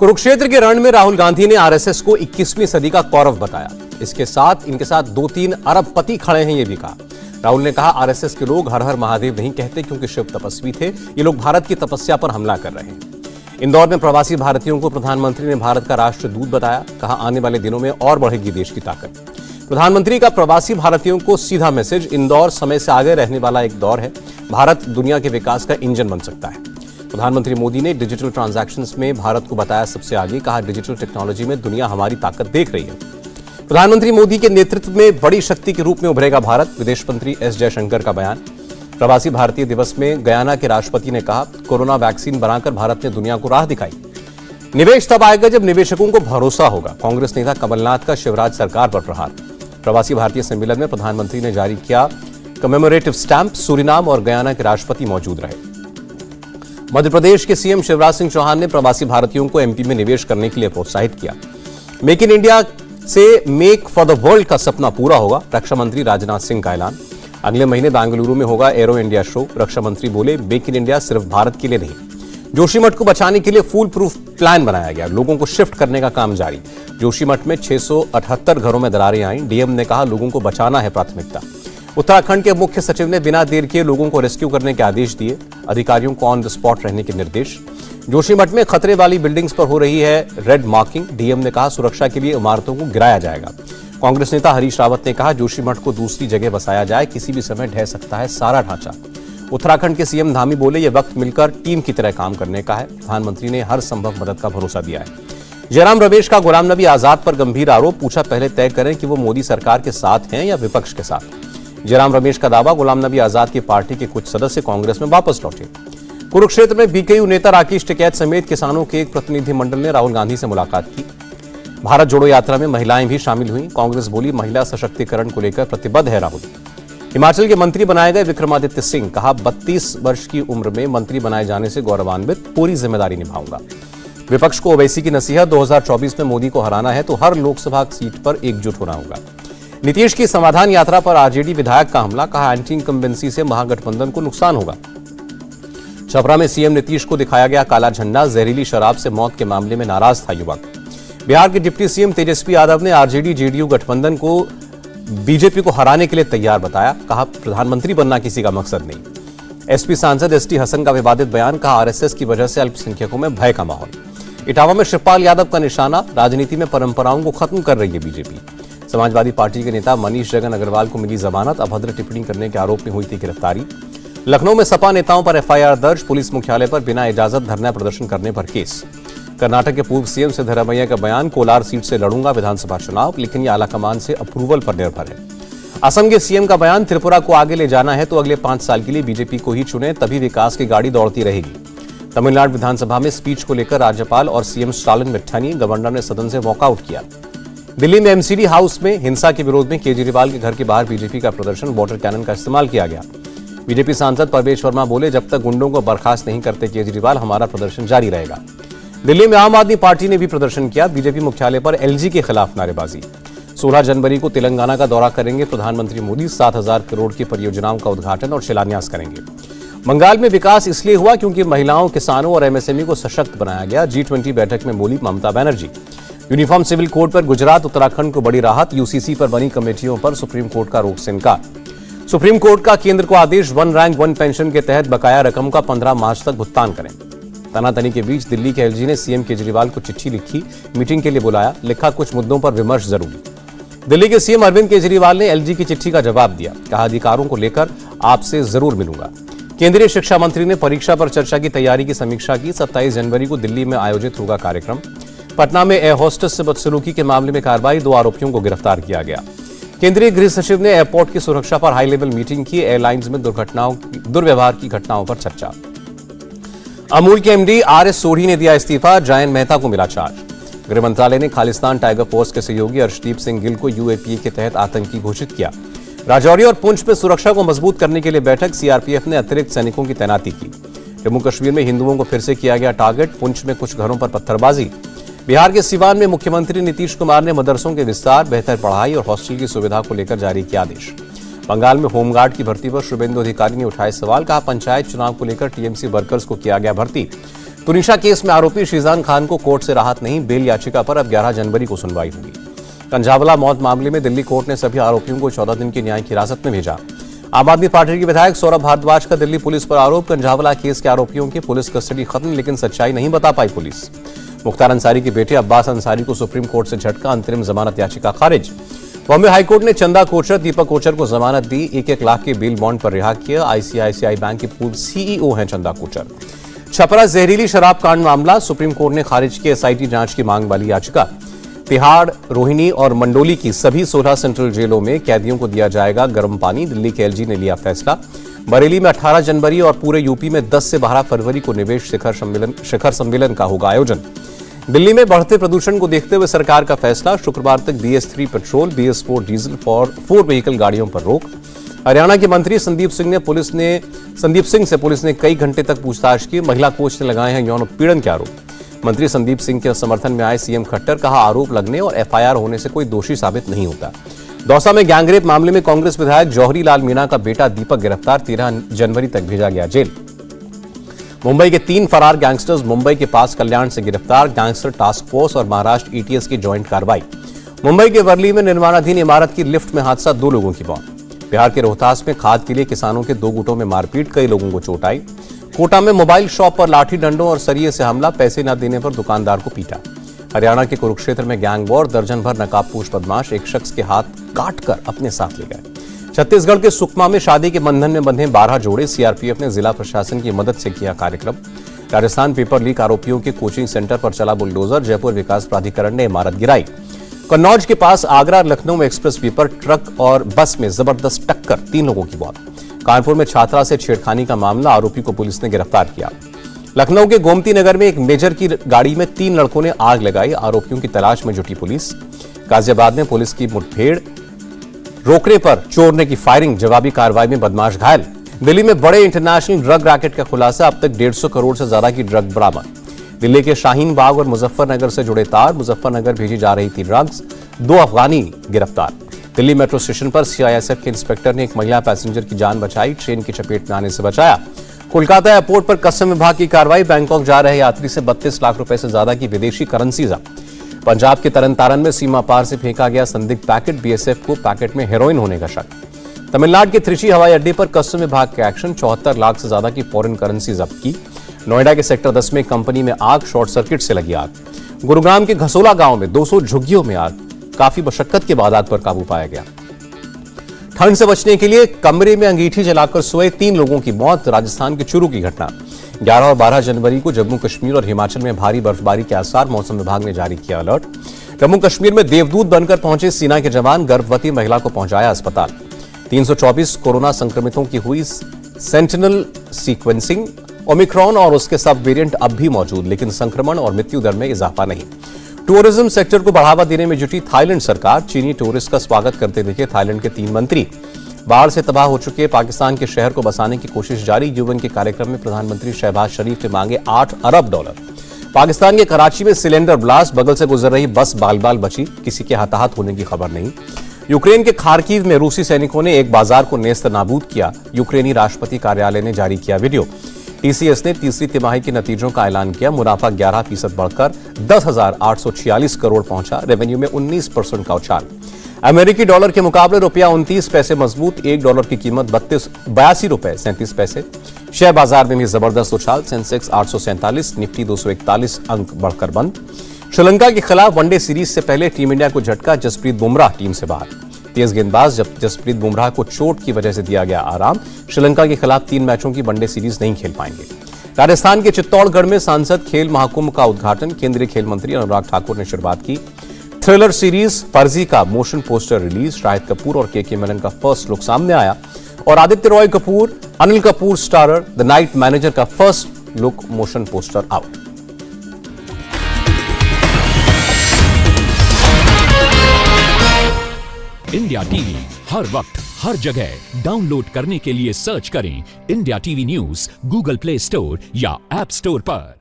कुरुक्षेत्र के रण में राहुल गांधी ने आरएसएस को 21वीं सदी का कौरव बताया। इनके साथ 2-3 अरबपति खड़े हैं, ये भी कहा। राहुल ने कहा, आरएसएस के लोग हर हर महादेव नहीं कहते क्योंकि शिव तपस्वी थे। ये लोग भारत की तपस्या पर हमला कर रहे हैं। इंदौर में प्रवासी भारतीयों को प्रधानमंत्री ने भारत का राष्ट्रदूत बताया। कहा, आने वाले दिनों में और बढ़ेगी देश की ताकत। प्रधानमंत्री का प्रवासी भारतीयों को सीधा मैसेज, इंदौर समय से आगे रहने वाला एक दौर है। भारत दुनिया के विकास का इंजन बन सकता है। प्रधानमंत्री मोदी ने डिजिटल ट्रांजैक्शंस में भारत को बताया सबसे आगे। कहा, डिजिटल टेक्नोलॉजी में दुनिया हमारी ताकत देख रही है। प्रधानमंत्री मोदी के नेतृत्व में बड़ी शक्ति के रूप में उभरेगा भारत। विदेश मंत्री एस जयशंकर का बयान। प्रवासी भारतीय दिवस में गयाना के राष्ट्रपति ने कहा, कोरोना वैक्सीन बनाकर भारत ने दुनिया को राह दिखाई। निवेश तब आएगा जब निवेशकों को भरोसा होगा। कांग्रेस नेता कमलनाथ का शिवराज सरकार पर प्रहार। प्रवासी भारतीय सम्मेलन में प्रधानमंत्री ने जारी किया कमेमोरेटिव स्टैंप। सूरीनाम और गयाना के राष्ट्रपति मौजूद रहे। मध्य प्रदेश के सीएम शिवराज सिंह चौहान ने प्रवासी भारतीयों को एमपी में निवेश करने के लिए प्रोत्साहित किया। मेक इन इंडिया से मेक फॉर द वर्ल्ड का सपना पूरा होगा, रक्षा मंत्री राजनाथ सिंह का ऐलान। अगले महीने बेंगलुरु में होगा एरो इंडिया शो। रक्षा मंत्री बोले, मेक इन इंडिया सिर्फ भारत के लिए नहीं, जोशीमठ को बचाने के लिए फूल प्रूफ प्लान बनाया गया। लोगों को शिफ्ट करने का काम जारी। जोशीमठ में 678 घरों में दरारें आईं। डीएम ने कहा, लोगों को बचाना है प्राथमिकता। उत्तराखंड के मुख्य सचिव ने बिना देर किए लोगों को रेस्क्यू करने के आदेश दिए। अधिकारियों को ऑन द स्पॉट रहने के निर्देश। जोशीमठ में खतरे वाली बिल्डिंग्स पर हो रही है रेड मार्किंग। डीएम ने कहा, सुरक्षा के लिए इमारतों को गिराया जाएगा। कांग्रेस नेता हरीश रावत ने कहा, जोशीमठ को दूसरी जगह बसाया जाए, किसी भी समय ढह सकता है सारा ढांचा। उत्तराखंड के सीएम धामी बोले, यह वक्त मिलकर टीम की तरह काम करने का है। प्रधानमंत्री ने हर संभव मदद का भरोसा दिया है। जयराम रमेश का गुलाम नबी आजाद पर गंभीर आरोप। पूछा, पहले तय करें कि वो मोदी सरकार के साथ हैं या विपक्ष के साथ। जयराम रमेश का दावा, गुलाम नबी आजाद की पार्टी के कुछ सदस्य कांग्रेस में वापस लौटे। कुरुक्षेत्र में बीकेयू नेता राकेश टिकैत समेत किसानों के एक प्रतिनिधिमंडल ने राहुल गांधी से मुलाकात की। भारत जोड़ो यात्रा में महिलाएं भी शामिल हुई। कांग्रेस बोली, महिला सशक्तिकरण को लेकर प्रतिबद्ध है राहुल। हिमाचल के मंत्री बनाए गए विक्रमादित्य सिंह। कहा, 32 वर्ष की उम्र में मंत्री बनाए जाने से गौरवान्वित, पूरी जिम्मेदारी निभाऊंगा। विपक्ष को ओवैसी की नसीहत, 2024 में मोदी को हराना है तो हर लोकसभा सीट पर एकजुट होना होगा। नीतीश की समाधान यात्रा पर आरजेडी विधायक का हमला। कहा, एंटी इनकम्बेंसी से महागठबंधन को नुकसान होगा। छपरा में सीएम नीतीश को दिखाया गया काला झंडा। जहरीली शराब से मौत के मामले में नाराज था युवक। बिहार के डिप्टी सीएम तेजस्वी यादव ने आरजेडी जेडीयू गठबंधन को बीजेपी को हराने के लिए तैयार बताया। कहा, प्रधानमंत्री बनना किसी का मकसद नहीं। एसपी सांसद एसटी हसन का विवादित बयान। कहा, आरएसएस की वजह से अल्पसंख्यकों में भय का माहौल। इटावा में शिवपाल यादव का निशाना। राजनीति में परंपराओं को खत्म कर रही है बीजेपी। समाजवादी पार्टी के नेता मनीष जगन अग्रवाल को मिली जमानत। अभद्र टिप्पणी करने के आरोप में हुई थी गिरफ्तारी। लखनऊ में सपा नेताओं पर एफआईआर दर्ज। पुलिस मुख्यालय पर बिना इजाजत धरना प्रदर्शन करने पर केस। कर्नाटक के पूर्व सीएम सिद्धरामैया का बयान, कोलार सीट से लड़ूंगा विधानसभा चुनाव, लेकिन यह आलाकमान से अप्रूवल पर निर्भर है। असम के सीएम का बयान, त्रिपुरा को आगे ले जाना है तो अगले 5 साल के लिए बीजेपी को ही चुने, तभी विकास की गाड़ी दौड़ती रहेगी। तमिलनाडु विधानसभा में स्पीच को लेकर राज्यपाल और सीएम स्टालिन में ठनी। गवर्नर ने सदन से वॉकआउट किया। दिल्ली में एमसीडी हाउस में हिंसा के विरोध में केजरीवाल के घर के बाहर बीजेपी का प्रदर्शन। वाटर कैनन का इस्तेमाल किया गया। बीजेपी सांसद परवेश वर्मा बोले, जब तक गुंडों को बर्खास्त नहीं करते केजरीवाल, हमारा प्रदर्शन जारी रहेगा। दिल्ली में आम आदमी पार्टी ने भी प्रदर्शन किया। बीजेपी मुख्यालय पर एलजी के खिलाफ नारेबाजी। 16 जनवरी को तेलंगाना का दौरा करेंगे प्रधानमंत्री मोदी। 7,000 करोड़ की परियोजनाओं का उद्घाटन और शिलान्यास करेंगे। बंगाल में विकास इसलिए हुआ क्योंकि महिलाओं, किसानों और एमएसएमई को सशक्त बनाया गया। G20 बैठक में बोली Mamata Banerjee. Uniform civil code पर गुजरात उत्तराखंड को बड़ी राहत। यूसीसी पर बनी कमेटियों पर सुप्रीम कोर्ट का रोक से इनकार। सुप्रीम कोर्ट का केंद्र को आदेश, 1 रैंक 1 पेंशन के तहत बकाया रकम का 15 मार्च तक भुगतान करें। तनातनी के बीच दिल्ली के एलजी ने सीएम केजरीवाल को चिट्ठी लिखी, मीटिंग के लिए बुलाया। लिखा, कुछ मुद्दों पर विमर्श जरूरी। दिल्ली के सीएम अरविंद केजरीवाल ने एलजी की चिट्ठी का जवाब दिया। कहा, अधिकारों को लेकर आपसे जरूर मिलूंगा। केंद्रीय शिक्षा मंत्री ने परीक्षा पर चर्चा की तैयारी की समीक्षा की। 27 जनवरी को दिल्ली में आयोजित होगा कार्यक्रम। पटना में एयर होस्टेस से बदसलूकी के मामले में कार्रवाई। 2 आरोपियों को गिरफ्तार किया गया। केंद्रीय गृह सचिव ने एयरपोर्ट की सुरक्षा पर हाई लेवल मीटिंग की। एयरलाइंस में दुर्व्यवहार की घटनाओं पर चर्चा। अमूल के एमडी आरएस सोढ़ी ने दिया इस्तीफा। जयंत मेहता को मिला चार्ज। गृह मंत्रालय ने खालिस्तान टाइगर फोर्स के सहयोगी अर्शदीप सिंह गिल को यूएपीए के तहत आतंकी घोषित किया। राजौरी और पुंछ में सुरक्षा को मजबूत करने के लिए बैठक। सीआरपीएफ ने अतिरिक्त सैनिकों की तैनाती की। जम्मू कश्मीर में हिंदुओं को फिर से किया गया टारगेट। पुंछ में कुछ घरों पर पत्थरबाजी। बिहार के सिवान में मुख्यमंत्री नीतीश कुमार ने मदरसों के विस्तार, बेहतर पढ़ाई और हॉस्टल की सुविधा को लेकर जारी किया आदेश। बंगाल में होमगार्ड की भर्ती पर शुभेंदु अधिकारी ने उठाए सवाल। कहा, पंचायत चुनाव को लेकर टीएमसी वर्कर्स को किया गया भर्ती। तुनिशा केस में आरोपी शीजान खान को कोर्ट से राहत नहीं, बेल याचिका पर अब 11 जनवरी को सुनवाई होगी। कंझावला मौत मामले में दिल्ली कोर्ट ने सभी आरोपियों को 14 दिन की न्यायिक हिरासत में भेजा। आम आदमी पार्टी के विधायक सौरभ भारद्वाज का दिल्ली पुलिस पर आरोप, कंझावला केस के आरोपियों की पुलिस कस्टडी खत्म, लेकिन सच्चाई नहीं बता पाई पुलिस। मुख्तार अंसारी के बेटे अब्बास अंसारी को सुप्रीम कोर्ट से झटका, अंतरिम जमानत याचिका खारिज। बॉम्बे हाईकोर्ट ने चंदा कोचर, दीपक कोचर को जमानत दी, 1-1 लाख के बेल बॉन्ड पर रिहा किया। आईसीआईसीआई बैंक के पूर्व सीईओ हैं चंदा कोचर। छपरा जहरीली शराब कांड मामला, सुप्रीम कोर्ट ने खारिज की एसआईटी जांच की मांग वाली याचिका। तिहाड़, रोहिणी और मंडोली की सभी 16 सेंट्रल जेलों में कैदियों को दिया जाएगा गर्म पानी, दिल्ली के एलजी ने लिया फैसला। बरेली में 18 जनवरी और पूरे यूपी में 10 से 12 फरवरी को निवेश शिखर सम्मेलन का होगा आयोजन। दिल्ली में बढ़ते प्रदूषण को देखते हुए सरकार का फैसला, शुक्रवार तक BS3 petrol, BS4 diesel for 4 vehicle गाड़ियों पर रोक। हरियाणा के मंत्री संदीप सिंह से पुलिस ने कई घंटे तक पूछताछ की, महिला कोच ने लगाए हैं यौन उत्पीड़न के आरोप। मंत्री संदीप सिंह के समर्थन में आए सीएम खट्टर, कहा आरोप लगने और FIR होने से कोई दोषी साबित नहीं होता। दौसा में गैंगरेप मामले में कांग्रेस विधायक जौहरी लाल मीणा का बेटा दीपक गिरफ्तार, 13 जनवरी तक भेजा गया जेल। मुंबई के 3 फरार गैंगस्टर्स मुंबई के पास कल्याण से गिरफ्तार, गैंगस्टर टास्क फोर्स और महाराष्ट्र ETS की ज्वाइंट कार्रवाई। मुंबई के वर्ली में निर्माणाधीन इमारत की लिफ्ट में हादसा, 2 लोगों की मौत। बिहार के रोहतास में खाद के लिए किसानों के 2 गुटों में मारपीट, कई लोगों को चोट आई। कोटा में मोबाइल शॉप पर लाठी डंडों और सरिये से हमला, पैसे न देने पर दुकानदार को पीटा। हरियाणा के कुरुक्षेत्र में गैंग वॉर, दर्जन भर नकाबपोश बदमाश एक शख्स के हाथ काटकर अपने साथ ले गए। छत्तीसगढ़ के सुकमा में शादी के बंधन में बंधे 12 जोड़े, सीआरपीएफ ने जिला प्रशासन की मदद से किया कार्यक्रम। राजस्थान पेपर लीक आरोपियों के कोचिंग सेंटर पर चला बुलडोजर, जयपुर विकास प्राधिकरण ने इमारत गिराई। कन्नौज के पास आगरा लखनऊ एक्सप्रेस वे पर ट्रक और बस में जबरदस्त टक्कर, 3 लोगों की मौत। कानपुर में छात्रा से छेड़खानी का मामला, आरोपी को पुलिस ने गिरफ्तार किया। लखनऊ के गोमती नगर में एक मेजर की गाड़ी में 3 लड़कों ने आग लगाई, आरोपियों की तलाश में जुटी पुलिस। गाजियाबाद में पुलिस की मुठभेड़, रोकने पर चोरने की फायरिंग, जवाबी कार्रवाई में बदमाश घायल। दिल्ली में बड़े इंटरनेशनल ड्रग रैकेट का खुलासा, अब तक 150 करोड़ से ज्यादा की ड्रग बरामद। दिल्ली के शाहीन बाग और मुजफ्फरनगर से जुड़े तार, मुजफ्फरनगर भेजी जा रही थी ड्रग्स, 2 अफगानी गिरफ्तार। दिल्ली मेट्रो स्टेशन पर CISF के इंस्पेक्टर ने एक महिला पैसेंजर की जान बचाई, ट्रेन की चपेट में आने से बचाया। कोलकाता एयरपोर्ट पर कस्टम विभाग की कार्रवाई, बैंकॉक जा रहे यात्री से 32 लाख रुपए से ज्यादा की विदेशी करेंसी जब्त। पंजाब के तरनतारन में सीमा पार से फेंका गया संदिग्ध पैकेट, BSF को पैकेट में हेरोइन होने का शक। तमिलनाडु के त्रिची हवाई अड्डे पर कस्टम विभाग के एक्शन, 74 लाख से ज्यादा की फॉरेन करेंसी जब्त की। नोएडा के सेक्टर 10 में कंपनी में आग, शॉर्ट सर्किट से लगी आग। गुरुग्राम के घसोला गांव में 200 झुग्गियों में आग, काफी मशक्कत के बाद आग पर काबू पाया गया। ठंड से बचने के लिए कमरे में अंगीठी जलाकर सोए 3 लोगों की मौत, राजस्थान के चुरू की घटना। 11 और 12 जनवरी को जम्मू कश्मीर और हिमाचल में भारी बर्फबारी के आसार, मौसम विभाग ने जारी किया अलर्ट। जम्मू कश्मीर में देवदूत बनकर पहुंचे सेना के जवान, गर्भवती महिला को पहुंचाया अस्पताल। 324 कोरोना संक्रमितों की हुई सेंटिनल सीक्वेंसिंग, ओमिक्रॉन और उसके सब वेरिएंट अब भी मौजूद, लेकिन संक्रमण और मृत्यु दर में इजाफा नहीं। टूरिज्म सेक्टर को बढ़ावा देने में जुटी थाईलैंड सरकार, चीनी टूरिस्ट का स्वागत करते दिखे थाईलैंड के 3 मंत्री। बाढ़ से तबाह हो चुके पाकिस्तान के शहर को बसाने की कोशिश जारी, यूएन के कार्यक्रम में प्रधानमंत्री शहबाज शरीफ ने मांगे $8 अरब। पाकिस्तान के कराची में सिलेंडर ब्लास्ट, बगल से गुजर रही बस बाल बाल बची, किसी के हताहत होने की खबर नहीं। यूक्रेन के खार्किव में रूसी सैनिकों ने एक बाजार को नेस्त नाबूद किया, यूक्रेनी राष्ट्रपति कार्यालय ने जारी किया वीडियो। TCS ने तीसरी तिमाही के नतीजों का ऐलान किया, मुनाफा 11% बढ़कर 10,846 करोड़ पहुंचा, रेवेन्यू में 19% का उछाल। अमेरिकी डॉलर के मुकाबले रुपया 29 पैसे मजबूत, $1 की कीमत 82 रुपए 37 पैसे। शेयर बाजार में भी जबरदस्त उछाल, सेंसेक्स 847, निफ्टी 241 अंक बढ़कर बंद। श्रीलंका के खिलाफ वनडे सीरीज से पहले टीम इंडिया को झटका, जसप्रीत बुमराह टीम से बाहर। तेज गेंदबाज जसप्रीत बुमराह को चोट की वजह से दिया गया आराम, श्रीलंका के खिलाफ 3 मैचों की वनडे सीरीज नहीं खेल पाएंगे। राजस्थान के चित्तौड़गढ़ में सांसद खेल महाकुंभ का उद्घाटन, केंद्रीय खेल मंत्री अनुराग ठाकुर ने शुरुआत की। थ्रिलर सीरीज फर्जी का motion poster release, Shahid Kapoor और के मेनन का फर्स्ट लुक सामने आया और Aditya Roy Kapoor, Anil Kapoor starrer The Night Manager का first look motion poster out. India TV हर वक्त हर जगह डाउनलोड करने के लिए सर्च करें India TV news Google Play Store या ऐप स्टोर पर।